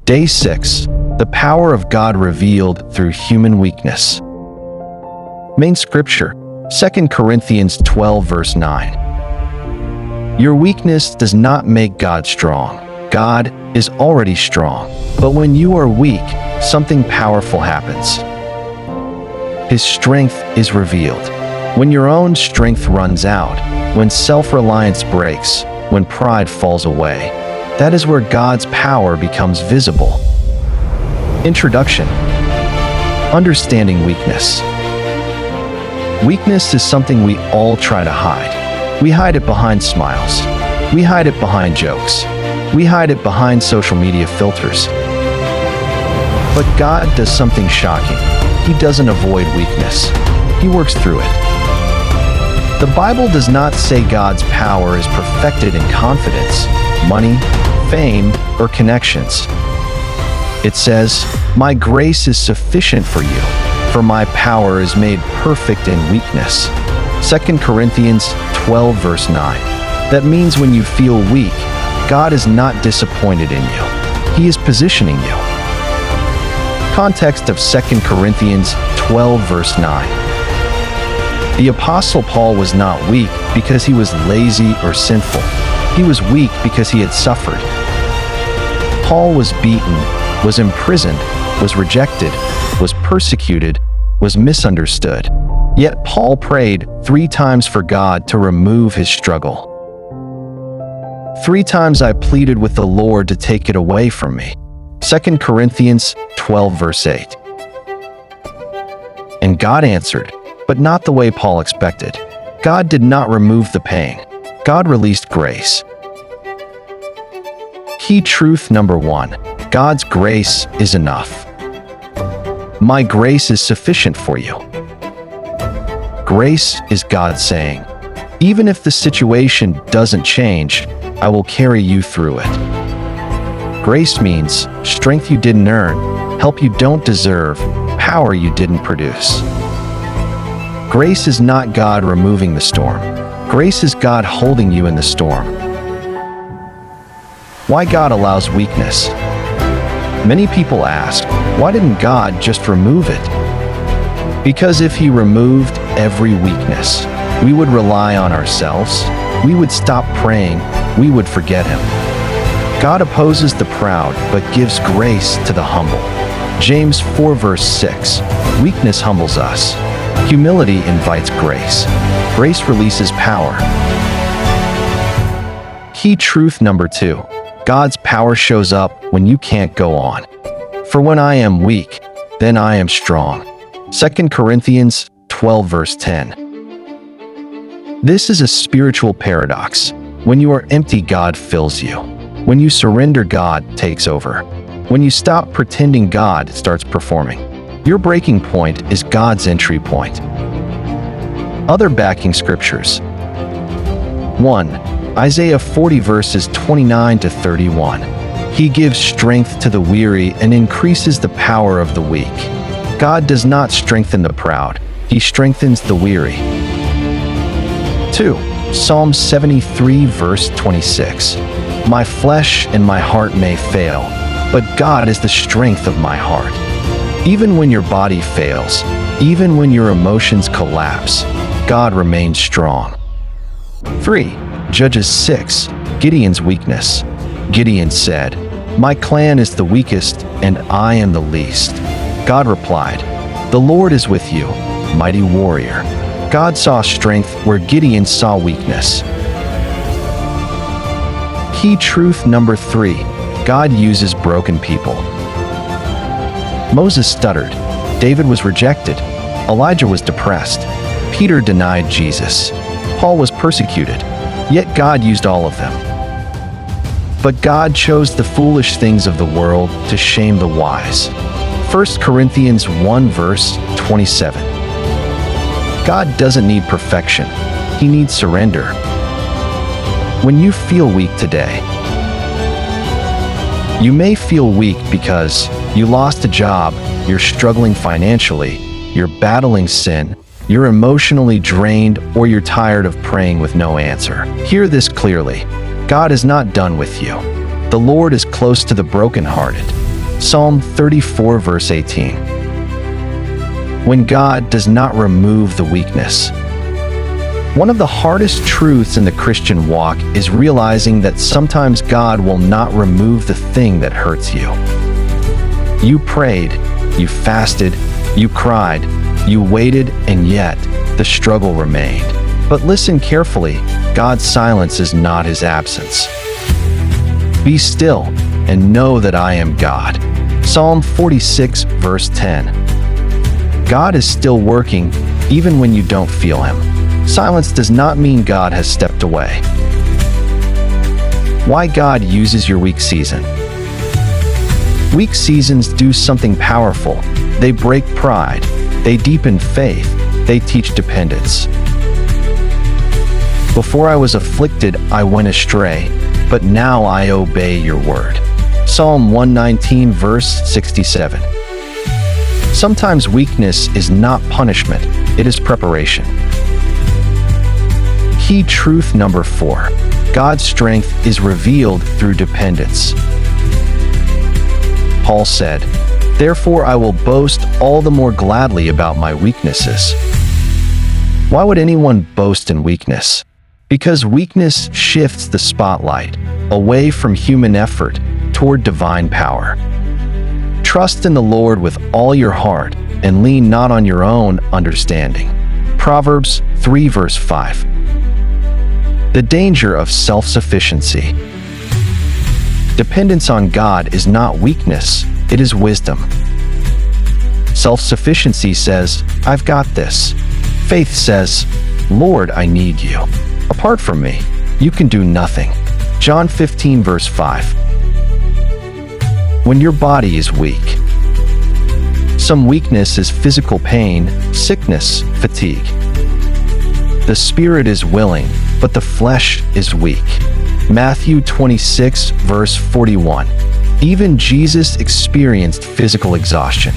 Day 6. The power of God revealed through human weakness. Main scripture, 2 Corinthians 12 verse 9. Your weakness does not make God strong. God is already strong. But when you are weak, something powerful happens. His strength is revealed. When your own strength runs out, when self-reliance breaks, when pride falls away, that is where God's power becomes visible. Introduction. Understanding weakness. Weakness is something we all try to hide. We hide it behind smiles. We hide it behind jokes. We hide it behind social media filters. But God does something shocking. He doesn't avoid weakness. He works through it. The Bible does not say God's power is perfected in confidence, money, fame, or connections. It says, "My grace is sufficient for you, for my power is made perfect in weakness." 2 Corinthians 12 verse 9. That means when you feel weak, God is not disappointed in you. He is positioning you. Context of 2 Corinthians 12 verse 9. The Apostle Paul was not weak because he was lazy or sinful. He was weak because he had suffered. Paul was beaten, was imprisoned, was rejected, was persecuted, was misunderstood. Yet Paul prayed 3 times for God to remove his struggle. 3 times I pleaded with the Lord to take it away from me. 2 Corinthians 12 verse 8. And God answered, but not the way Paul expected. God did not remove the pain. God released grace. Key truth number 1. God's grace is enough. My grace is sufficient for you. Grace is God saying, even if the situation doesn't change, I will carry you through it. Grace means strength you didn't earn, help you don't deserve, power you didn't produce. Grace is not God removing the storm. Grace is God holding you in the storm. Why God allows weakness? Many people ask, why didn't God just remove it? Because if He removed every weakness, we would rely on ourselves, we would stop praying, we would forget Him. God opposes the proud, but gives grace to the humble. James 4 verse 6. Weakness humbles us. Humility invites grace. Grace releases power. Key truth number 2. God's power shows up when you can't go on. For when I am weak, then I am strong. 2 Corinthians 12 verse 10. This is a spiritual paradox. When you are empty, God fills you. When you surrender, God takes over. When you stop pretending, God starts performing. Your breaking point is God's entry point. Other backing scriptures. 1. Isaiah 40 verses 29 to 31. He gives strength to the weary and increases the power of the weak. God does not strengthen the proud. He strengthens the weary. 2. Psalm 73 verse 26. My flesh and my heart may fail, but God is the strength of my heart. Even when your body fails, even when your emotions collapse, God remains strong. 3. Judges 6. Gideon's weakness. Gideon said, my clan is the weakest, and I am the least. God replied, the Lord is with you, mighty warrior. God saw strength where Gideon saw weakness. Key truth number 3. God uses broken people. Moses stuttered. David was rejected. Elijah was depressed. Peter denied Jesus. Paul was persecuted. Yet God used all of them. But God chose the foolish things of the world to shame the wise. 1 Corinthians 1 verse 27. God doesn't need perfection. He needs surrender. When you feel weak today, you may feel weak because you lost a job, you're struggling financially, you're battling sin, you're emotionally drained, or you're tired of praying with no answer. Hear this clearly. God is not done with you. The Lord is close to the brokenhearted. Psalm 34 verse 18. When God does not remove the weakness. One of the hardest truths in the Christian walk is realizing that sometimes God will not remove the thing that hurts you. You prayed, you fasted, you cried, you waited, and yet the struggle remained. But listen carefully, God's silence is not his absence. Be still and know that I am God. Psalm 46 verse 10. God is still working even when you don't feel him. Silence does not mean God has stepped away. Why God uses your weak season. Weak seasons do something powerful. They break pride. They deepen faith. They teach dependence. Before I was afflicted, I went astray, but now I obey your word. Psalm 119 verse 67. Sometimes weakness is not punishment, it is preparation. Key truth number 4. God's strength is revealed through dependence. Paul said, "Therefore I will boast all the more gladly about my weaknesses." Why would anyone boast in weakness? Because weakness shifts the spotlight away from human effort toward divine power. Trust in the Lord with all your heart and lean not on your own understanding. Proverbs 3 verse 5. The danger of self-sufficiency. Dependence on God is not weakness, it is wisdom. Self-sufficiency says, "I've got this." Faith says, "Lord, I need you. Apart from me, you can do nothing." John 15 verse 5. When your body is weak. Some weakness is physical pain, sickness, fatigue. The spirit is willing, but the flesh is weak. Matthew 26 verse 41. Even Jesus experienced physical exhaustion.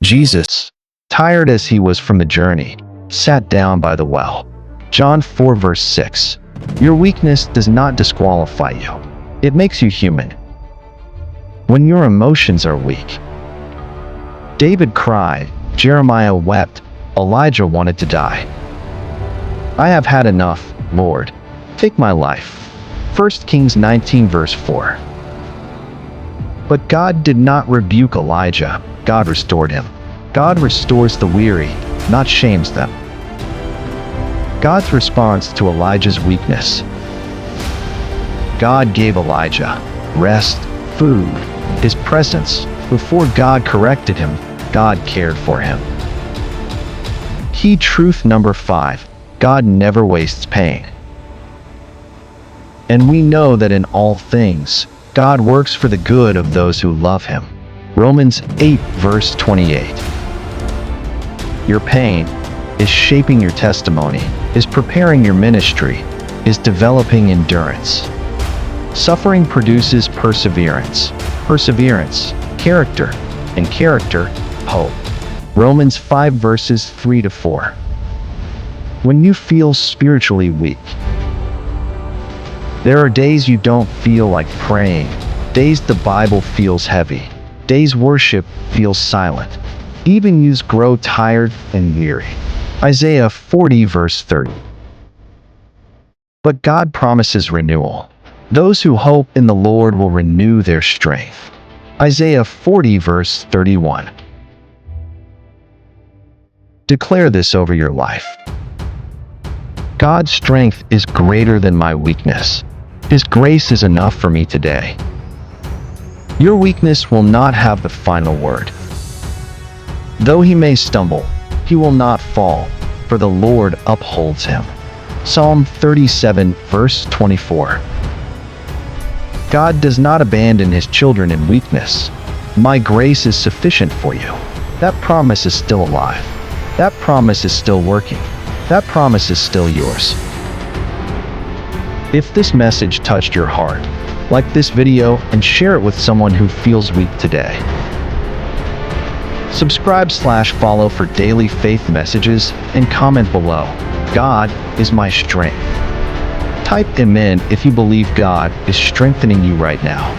Jesus, tired as he was from the journey, sat down by the well. John 4 verse 6. Your weakness does not disqualify you. It makes you human. When your emotions are weak. David cried, Jeremiah wept, Elijah wanted to die. I have had enough, Lord. Take my life. 1 Kings 19 verse 4. But God did not rebuke Elijah, God restored him. God restores the weary, not shames them. God's response to Elijah's weakness. God gave Elijah rest, food, his presence. Before God corrected him, God cared for him. Key truth number 5. God never wastes pain. And we know that in all things, God works for the good of those who love him. Romans 8 verse 28. Your pain is shaping your testimony, is preparing your ministry, is developing endurance. Suffering produces perseverance. Perseverance, character, and character, hope. Romans 5 verses 3 to 4. When you feel spiritually weak. There are days you don't feel like praying, days the Bible feels heavy, days worship feels silent, even you grow tired and weary. Isaiah 40 verse 30. But God promises renewal. Those who hope in the Lord will renew their strength. Isaiah 40 verse 31. Declare this over your life. God's strength is greater than my weakness. His grace is enough for me today. Your weakness will not have the final word. Though he may stumble, he will not fall, for the Lord upholds him. Psalm 37 verse 24. God does not abandon his children in weakness. My grace is sufficient for you. That promise is still alive. That promise is still working. That promise is still yours. If this message touched your heart, like this video and share it with someone who feels weak today. Subscribe/follow for daily faith messages and comment below. God is my strength. Type Amen if you believe God is strengthening you right now.